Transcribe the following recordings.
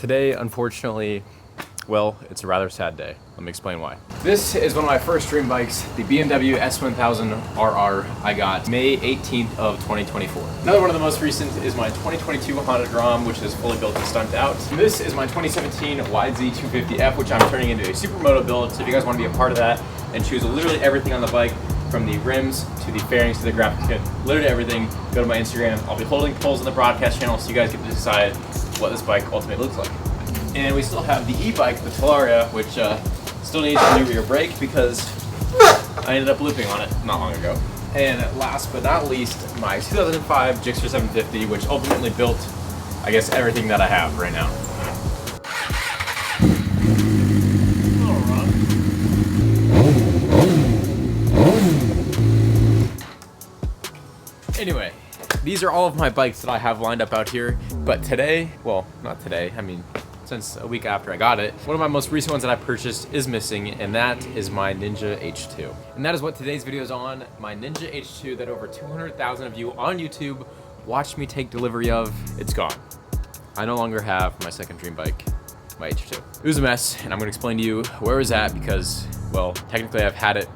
Today, unfortunately, well, it's a rather sad day. Let me explain why. This is one of my first dream bikes, the BMW S1000RR I got May 18th of 2024. Another one of the most recent is my 2022 Honda Drum, which is fully built and stumped out. And this is my 2017 YZ250F, which I'm turning into a supermoto build. So if you guys want to be a part of that and choose literally everything on the bike, from the rims to the fairings to the graphic kit, literally everything, go to my Instagram. I'll be holding polls on the broadcast channel so you guys get to decide what this bike ultimately looks like. And we still have the e-bike, the Talaria, which still needs a new rear brake because I ended up looping on it not long ago. And last but not least, my 2005 Gixxer 750, which ultimately built, I guess, everything that I have right now. Anyway, these are all of my bikes that I have lined up out here, but today, well, not today, I mean, since a week after I got it, one of my most recent ones that I purchased is missing, and that is my Ninja H2. And that is what today's video is on, my Ninja H2 that over 200,000 of you on YouTube watched me take delivery of. It's gone. I no longer have my second dream bike, my H2. It was a mess, and I'm gonna explain to you where it was at because, well, technically I've had it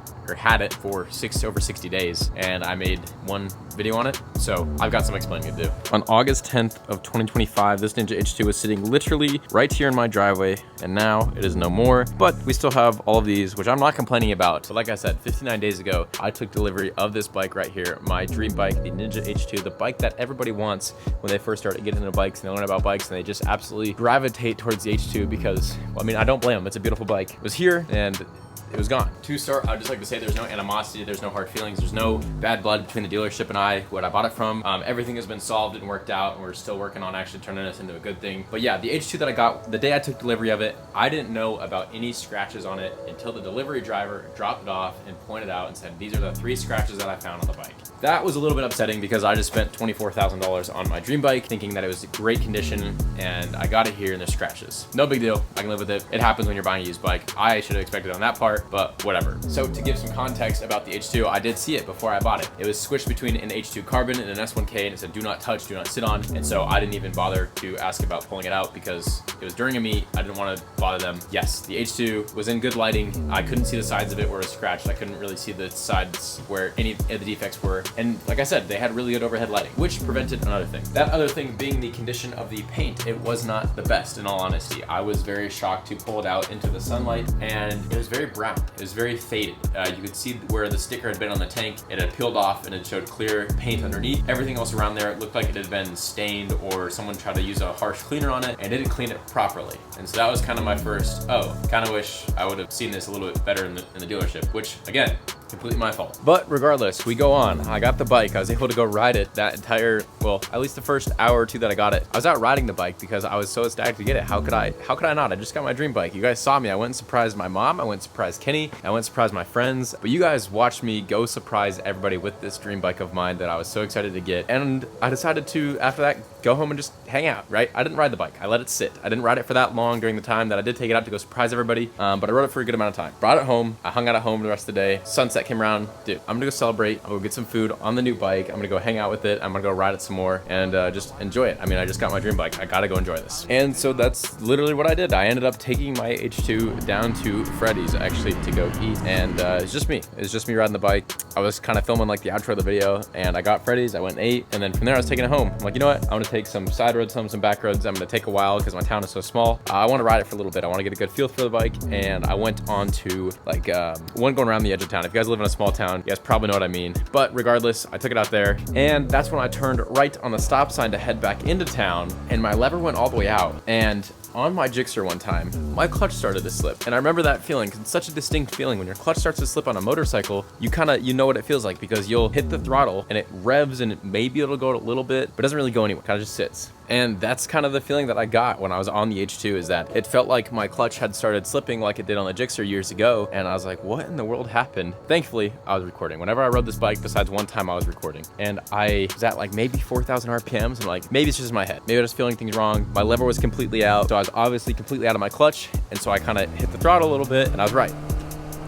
for over 60 days, and I made one video on it, so I've got some explaining to do. On August 10th of 2025, this Ninja H2 was sitting literally right here in my driveway, and now it is no more, but we still have all of these, which I'm not complaining about. So like I said, 59 days ago, I took delivery of this bike right here, my dream bike, the Ninja H2, the bike that everybody wants when they first start getting into bikes and they learn about bikes, and they just absolutely gravitate towards the H2 because, well, I mean, I don't blame them. It's a beautiful bike. It was here, and it was gone. To start, I'd just like to say there's no animosity, there's no hard feelings, there's no bad blood between the dealership and I, what I bought it from. Everything has been solved and worked out, and we're still working on actually turning this into a good thing. But yeah, the H2 that I got, the day I took delivery of it, I didn't know about any scratches on it until the delivery driver dropped it off and pointed out and said, these are the 3 scratches that I found on the bike. That was a little bit upsetting because I just spent $24,000 on my dream bike thinking that it was in great condition, and I got it here and there's scratches. No big deal, I can live with it. It happens when you're buying a used bike. I should have expected on that part, but whatever. So to give some context about the H2, I did see it before I bought it. It was squished between an H2 Carbon and an S1K, and it said do not touch, do not sit on, and so I didn't even bother to ask about pulling it out because it was during a meet. I didn't want to bother them. Yes, the H2 was in good lighting. I couldn't see the sides of it where it was scratched. I couldn't really see the sides where any of the defects were. And like I said, they had really good overhead lighting, which prevented another thing. That other thing being the condition of the paint. It was not the best, in all honesty. I was very shocked to pull it out into the sunlight, and it was very brown. It was very faded. You could see where the sticker had been on the tank. It had peeled off and it showed clear paint underneath. Everything else around there looked like it had been stained, or someone tried to use a harsh cleaner on it and didn't clean it properly. And so that was kind of my first, kind of wish I would have seen this a little bit better in the dealership, which again, completely my fault. But regardless, we go on. I got the bike. I was able to go ride it that entire, well, at least the first hour or two that I got it. I was out riding the bike because I was so ecstatic to get it. How could I not? I just got my dream bike. You guys saw me. I went and surprised my mom. I went and surprised Kenny. I went and surprised my friends. But you guys watched me go surprise everybody with this dream bike of mine that I was so excited to get. And I decided to, after that, go home and just hang out, right? I didn't ride the bike. I let it sit. I didn't ride it for that long during the time that I did take it out to go surprise everybody. But I rode it for a good amount of time. Brought it home. I hung out at home the rest of the day. Sunset came around. Dude, I'm gonna go celebrate. I'm gonna go get some food on the new bike. I'm gonna go hang out with it. I'm gonna go ride it some more and just enjoy it. I mean, I just got my dream bike. I gotta go enjoy this. And so that's literally what I did. I ended up taking my H2 down to Freddy's actually to go eat. And it's just me. It's just me riding the bike. I was kind of filming like the outro of the video, and I got Freddy's. I went and ate, and then from there I was taking it home. I'm like, you know what? I'm gonna take some side roads home, some back roads. I'm gonna take a while because my town is so small. I want to ride it for a little bit. I want to get a good feel for the bike, and I went on to like one going around the edge of town. If you guys live in a small town, you guys probably know what I mean. But regardless, I took it out there, and that's when I turned right on the stop sign to head back into town, and my lever went all the way out. And on my Gixxer one time, my clutch started to slip. And I remember that feeling, 'cause it's such a distinct feeling. When your clutch starts to slip on a motorcycle, you know what it feels like, because you'll hit the throttle and it revs and maybe it'll go a little bit, but it doesn't really go anywhere, kind of just sits. And that's kind of the feeling that I got when I was on the H2, is that it felt like my clutch had started slipping like it did on the Gixxer years ago. And I was like, what in the world happened? Thankfully, I was recording. Whenever I rode this bike, besides one time, I was recording. And I was at like maybe 4,000 RPMs, and like, maybe it's just in my head. Maybe I was feeling things wrong. My lever was completely out, so I was obviously completely out of my clutch. And so I kind of hit the throttle a little bit, and I was right.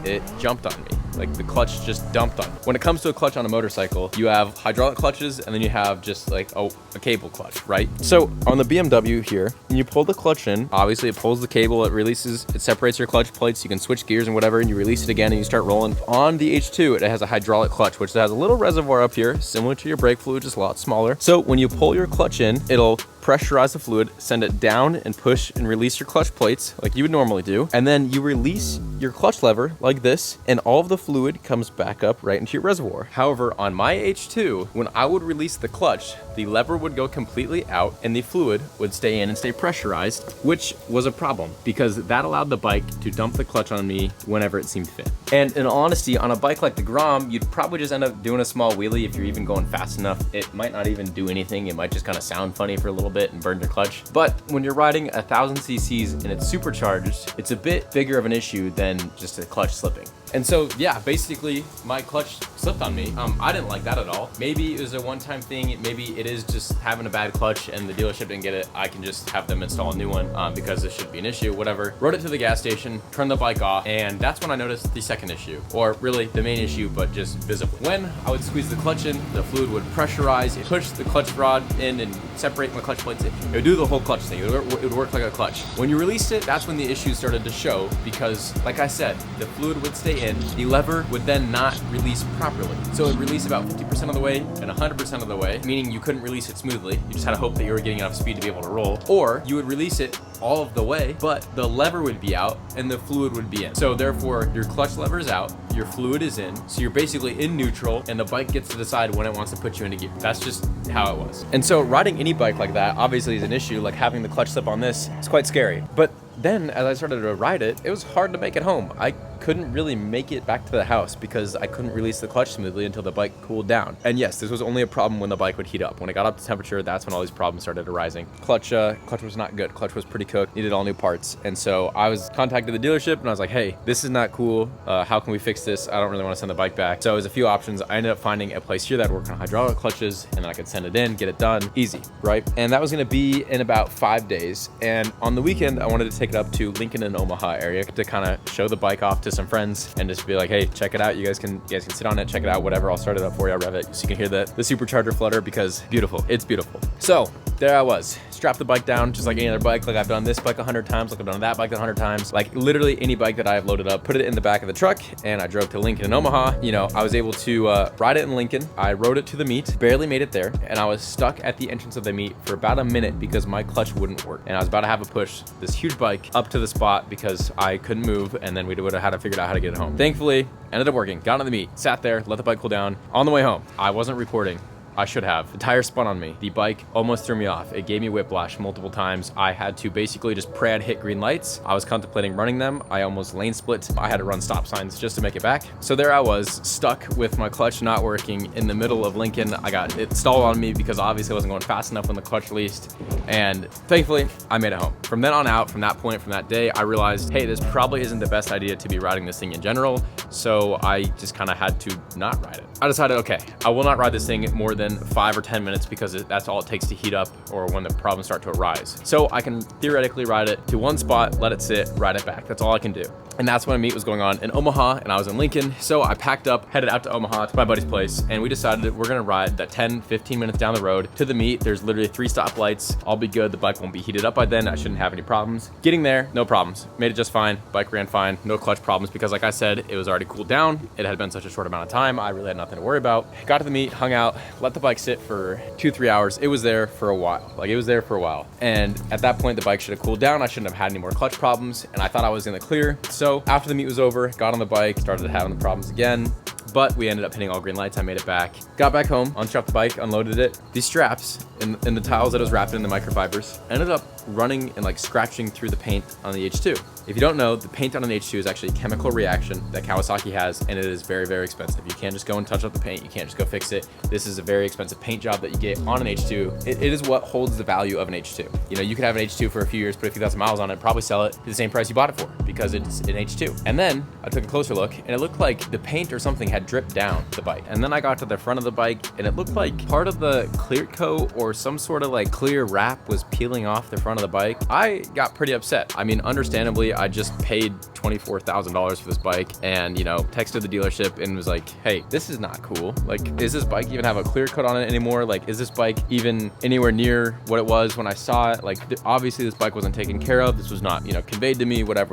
It jumped on me. like the clutch just dumped on. When it comes to a clutch on a motorcycle, you have hydraulic clutches and then you have just like a cable clutch, right? So on the BMW here, when you pull the clutch in, obviously it pulls the cable, it releases, it separates your clutch plates, you can switch gears and whatever, and you release it again and you start rolling. On the H2, it has a hydraulic clutch, which has a little reservoir up here, similar to your brake fluid, just a lot smaller. So when you pull your clutch in, it'll pressurize the fluid, send it down and push and release your clutch plates like you would normally do. And then you release your clutch lever like this, and all of the fluid comes back up right into your reservoir. However, on my H2, when I would release the clutch, the lever would go completely out and the fluid would stay in and stay pressurized, which was a problem because that allowed the bike to dump the clutch on me whenever it seemed fit. And in all honesty, on a bike like the Grom, you'd probably just end up doing a small wheelie if you're even going fast enough. It might not even do anything. It might just kind of sound funny for a little bit and burn your clutch. But when you're riding 1,000 cc's and it's supercharged, it's a bit bigger of an issue than just a clutch slipping. And so, yeah, basically my clutch slipped on me. I didn't like that at all. Maybe it was a one-time thing. Maybe it is just having a bad clutch and the dealership didn't get it. I can just have them install a new one because this shouldn't be an issue, whatever. Rode it to the gas station, turned the bike off, and that's when I noticed the second issue, or really the main issue, but just visible. When I would squeeze the clutch in, the fluid would pressurize, it pushed the clutch rod in and separate my clutch plates. It would do the whole clutch thing. It would work like a clutch. When you released it, that's when the issues started to show because, like I said, the fluid would stay in, the lever would then not release properly. So it released about 50% of the way and 100% of the way, meaning you couldn't release it smoothly. You just had to hope that you were getting enough speed to be able to roll. Or you would release it all of the way, but the lever would be out and the fluid would be in. So therefore, your clutch lever is out, your fluid is in, so you're basically in neutral and the bike gets to decide when it wants to put you into gear. That's just how it was. And so riding any bike like that obviously is an issue, like having the clutch slip on this is quite scary. But then as I started to ride it, it was hard to make it home. I couldn't really make it back to the house because I couldn't release the clutch smoothly until the bike cooled down. And yes, this was only a problem when the bike would heat up. When it got up to temperature, that's when all these problems started arising. Clutch was not good. Clutch was pretty cooked, needed all new parts. And so I was contacted the dealership and I was like, hey, this is not cool. How can we fix this? I don't really want to send the bike back. So it was a few options. I ended up finding a place here that worked on hydraulic clutches and I could send it in, get it done, easy, right? And that was gonna be in about 5 days. And on the weekend, I wanted to take it up to Lincoln and Omaha area to kind of show the bike off to some friends and just be like, hey, check it out. You guys can sit on it, check it out, whatever. I'll start it up for you, I'll rev it so you can hear the supercharger flutter because beautiful, it's beautiful. So there I was, strapped the bike down just like any other bike. Like I've done this bike 100 times, like I've done that bike 100 times, like literally any bike that I have loaded up, put it in the back of the truck and I drove to Lincoln and Omaha. You know, I was able to ride it in Lincoln. I rode it to the meet, barely made it there. And I was stuck at the entrance of the meet for about a minute because my clutch wouldn't work. And I was about to have to push this huge bike up to the spot because I couldn't move. And then we would have had to figure out how to get it home. Thankfully, ended up working, got on the meet, sat there, let the bike cool down. On the way home, I wasn't recording. I should have. The tire spun on me. The bike almost threw me off. It gave me whiplash multiple times. I had to basically just pray I'd hit green lights. I was contemplating running them. I almost lane split. I had to run stop signs just to make it back. So there I was, stuck with my clutch not working in the middle of Lincoln. It stalled on me because obviously I wasn't going fast enough when the clutch released. And thankfully, I made it home. From then on out, from that point, from that day, I realized, hey, this probably isn't the best idea to be riding this thing in general. So I just kind of had to not ride it. I decided, okay, I will not ride this thing more than 5 or 10 minutes because that's all it takes to heat up or when the problems start to arise. So I can theoretically ride it to one spot, let it sit, ride it back. That's all I can do. And that's when a meet was going on in Omaha and I was in Lincoln. So I packed up, headed out to Omaha to my buddy's place, and we decided that we're gonna ride that 10, 15 minutes down the road to the meet. There's literally 3 stoplights. I'll be good. The bike won't be heated up by then. I shouldn't have any problems. Getting there, no problems. Made it just fine. Bike ran fine. No clutch problems because like I said, it was already cooled down. It had been such a short amount of time. I really had nothing to worry about. Got to the meet, hung out, let the bike sit for 2-3 hours. It was there for a while. And at that point, the bike should have cooled down. I shouldn't have had any more clutch problems. And I thought I was in the clear. So after the meet was over, got on the bike, started having the problems again. But we ended up hitting all green lights. I made it back. Got back home, unstrapped the bike, unloaded it. These straps in the tiles that it was wrapped in the microfibers ended up running and like scratching through the paint on the H2. If you don't know, the paint on an H2 is actually a chemical reaction that Kawasaki has, and it is very, very expensive. You can't just go and touch up the paint. You can't just go fix it. This is a very expensive paint job that you get on an H2. It is what holds the value of an H2. You know, you could have an H2 for a few years, put a few thousand miles on it, probably sell it for the same price you bought it for because it's an H2. And then I took a closer look and it looked like the paint or something had dripped down the bike. And then I got to the front of the bike and it looked like part of the clear coat or some sort of like clear wrap was peeling off the front front of the bike, I got pretty upset. I mean, understandably, I just paid $24,000 for this bike and, you know, texted the dealership and was like, hey, this is not cool. Like, does this bike even have a clear coat on it anymore? Like, is this bike even anywhere near what it was when I saw it? Like, obviously this bike wasn't taken care of. This was not, you know, conveyed to me, whatever.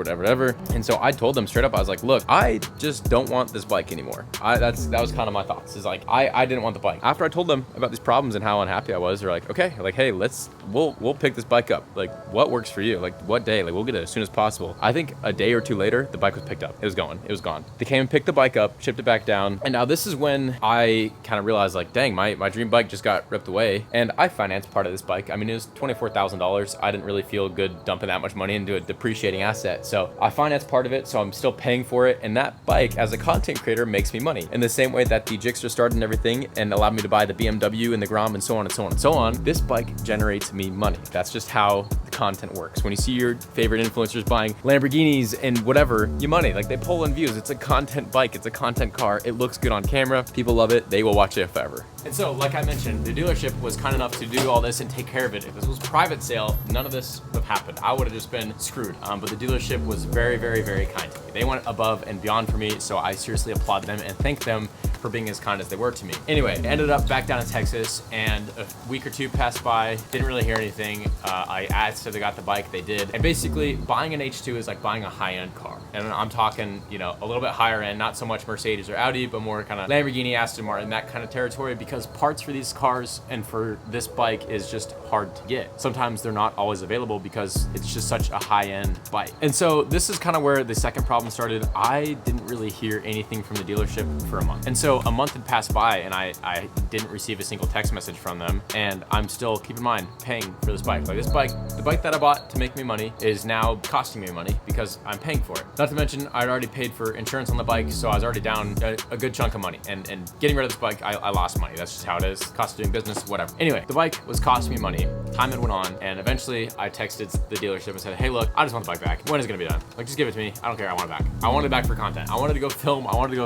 And so I told them straight up, I was like, look, I just don't want this bike anymore. That was kind of my thoughts, is like, I didn't want the bike. After I told them about these problems and how unhappy I was, they're like, okay, like, hey, we'll pick this bike up. Like, what works for you? Like, what day? Like, we'll get it as soon as possible. I think a day or two later, the bike was picked up. It was gone. They came and picked the bike up, shipped it back down. And now this is when I kind of realized, like, dang, my dream bike just got ripped away. And I financed part of this bike. I mean, it was $24,000. I didn't really feel good dumping that much money into a depreciating asset. So I financed part of it, so I'm still paying for it. And that bike, as a content creator, makes me money. In the same way that the Gixxer started and everything and allowed me to buy the BMW and the Grom and so on and so on and so on, this bike generates me money. That's just how the content works. When you see your favorite influencers buying Lamborghinis and whatever, you money. Like, they pull in views. It's a content bike. It's a content car. It looks good on camera. People love it. They will watch it forever. And so, like I mentioned, the dealership was kind enough to do all this and take care of it. If this was private sale, none of this would have happened. I would have just been screwed. But the dealership was very, very, very kind to me. They went above and beyond for me, so I seriously applaud them and thank them for being as kind as they were to me. Anyway, ended up back down in Texas, and a week or two passed by, didn't really hear anything. I asked if they got the bike, they did. And basically, buying an H2 is like buying a high-end car. And I'm talking, you know, a little bit higher end, not so much Mercedes or Audi, but more kind of Lamborghini, Aston Martin, that kind of territory, because parts for these cars and for this bike is just hard to get. Sometimes they're not always available because it's just such a high-end bike. And so this is kind of where the second problem started. I didn't really hear anything from the dealership for a month. And so a month had passed by and I didn't receive a single text message from them. And I'm still, keep in mind, paying for this bike. Like, this bike, the bike that I bought to make me money is now costing me money because I'm paying for it. Not to mention, I'd already paid for insurance on the bike, so I was already down a good chunk of money. And getting rid of this bike, I lost money. That's just how it is. Cost of doing business, whatever. Anyway, the bike was costing me money. Time had went on, and eventually I texted the dealership and said, hey, look, I just want the bike back. When is it gonna be done? Like, just give it to me. I don't care. I want it back. I want it back for content. I wanted to go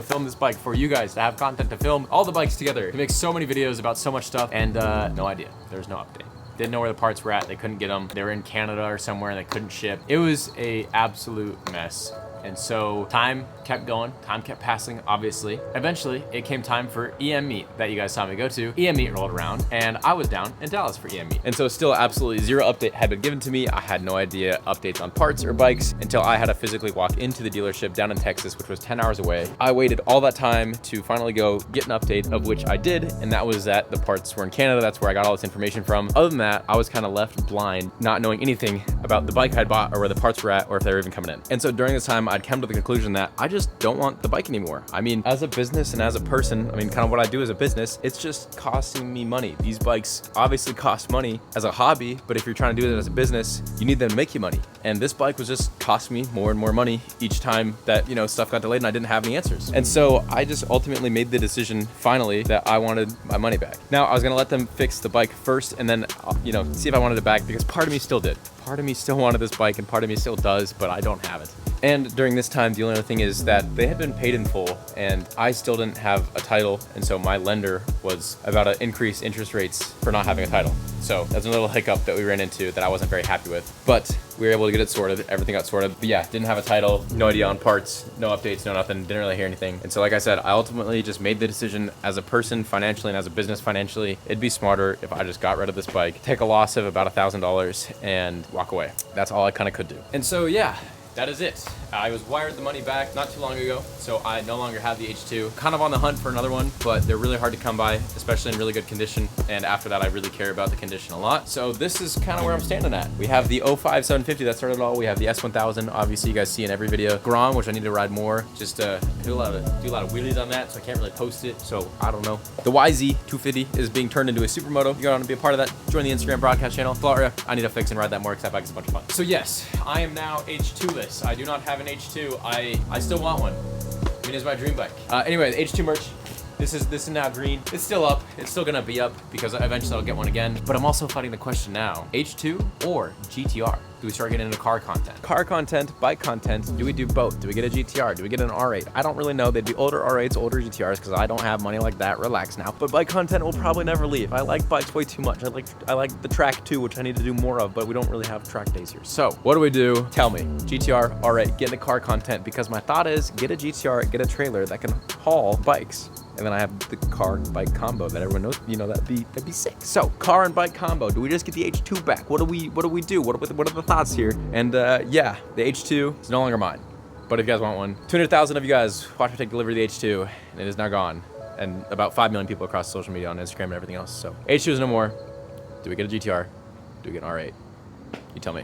film this bike for you guys, to have content to film all the bikes together, to make so many videos about so much stuff, and no idea. There's no update. Didn't know where the parts were at. They couldn't get them. They were in Canada or somewhere and they couldn't ship. It was a absolute mess. And so time kept going, time kept passing, obviously. Eventually, it came time for EM Meet that you guys saw me go to. EM Meet rolled around, and I was down in Dallas for EM Meet. And so still absolutely zero update had been given to me. I had no idea updates on parts or bikes until I had to physically walk into the dealership down in Texas, which was 10 hours away. I waited all that time to finally go get an update, of which I did, and that was that the parts were in Canada. That's where I got all this information from. Other than that, I was kind of left blind, not knowing anything about the bike I'd bought or where the parts were at or if they were even coming in. And so during this time, I'd come to the conclusion that I just don't want the bike anymore. I mean, as a business and as a person, I mean, kind of what I do as a business, it's just costing me money. These bikes obviously cost money as a hobby, but if you're trying to do it as a business, you need them to make you money. And this bike was just costing me more and more money each time that, you know, stuff got delayed and I didn't have any answers. And so I just ultimately made the decision finally that I wanted my money back. Now, I was gonna let them fix the bike first and then, you know, see if I wanted it back, because part of me still did. Part of me still wanted this bike and part of me still does, but I don't have it. And during this time, the only other thing is that they had been paid in full and I still didn't have a title. And so my lender was about to increase interest rates for not having a title. So that's a little hiccup that we ran into that I wasn't very happy with, but we were able to get it sorted. Everything got sorted. But yeah, didn't have a title, no idea on parts, no updates, no nothing, didn't really hear anything. And so like I said, I ultimately just made the decision as a person financially and as a business financially, it'd be smarter if I just got rid of this bike, take a loss of about $1,000 and walk away. That's all I kind of could do. And so yeah, that is it. I was wired the money back not too long ago, so I no longer have the H2. Kind of on the hunt for another one, but they're really hard to come by, especially in really good condition. And after that, I really care about the condition a lot. So this is kind of where I'm standing at. We have the 05 750 that started it all. We have the S1000, obviously you guys see in every video. Grom, which I need to ride more. Just do a lot of wheelies on that, so I can't really post it. So I don't know. The YZ 250 is being turned into a supermoto. If you want to be a part of that, join the Instagram broadcast channel. Florida, I need to fix and ride that more because that bike is a bunch of fun. So yes, I am now H2less. I do not have an H2. I still want one. I mean, it's my dream bike. Anyway, the H2 merch. This is now green. It's still up. It's still gonna be up because eventually I'll get one again. But I'm also fighting the question now: H2 or GTR? Do we start getting into car content? Car content, bike content, do we do both? Do we get a GTR? Do we get an R8? I don't really know. They'd be older R8s, older GTRs, because I don't have money like that. Relax now. But bike content will probably never leave. I like bikes way too much. I like the track too, which I need to do more of, but we don't really have track days here. So what do we do? Tell me. GTR, R8, get into car content, because my thought is get a GTR, get a trailer that can haul bikes. And then I have the car bike combo that everyone knows, you know, that'd be sick. So car and bike combo. Do we just get the H2 back? What do we do? What are the thoughts here? And yeah, the H2 is no longer mine. But if you guys want one, 200,000 of you guys watch me take delivery of the H2, and it is now gone. And about 5 million people across social media on Instagram and everything else. So H2 is no more. Do we get a GTR? Do we get an R8? You tell me.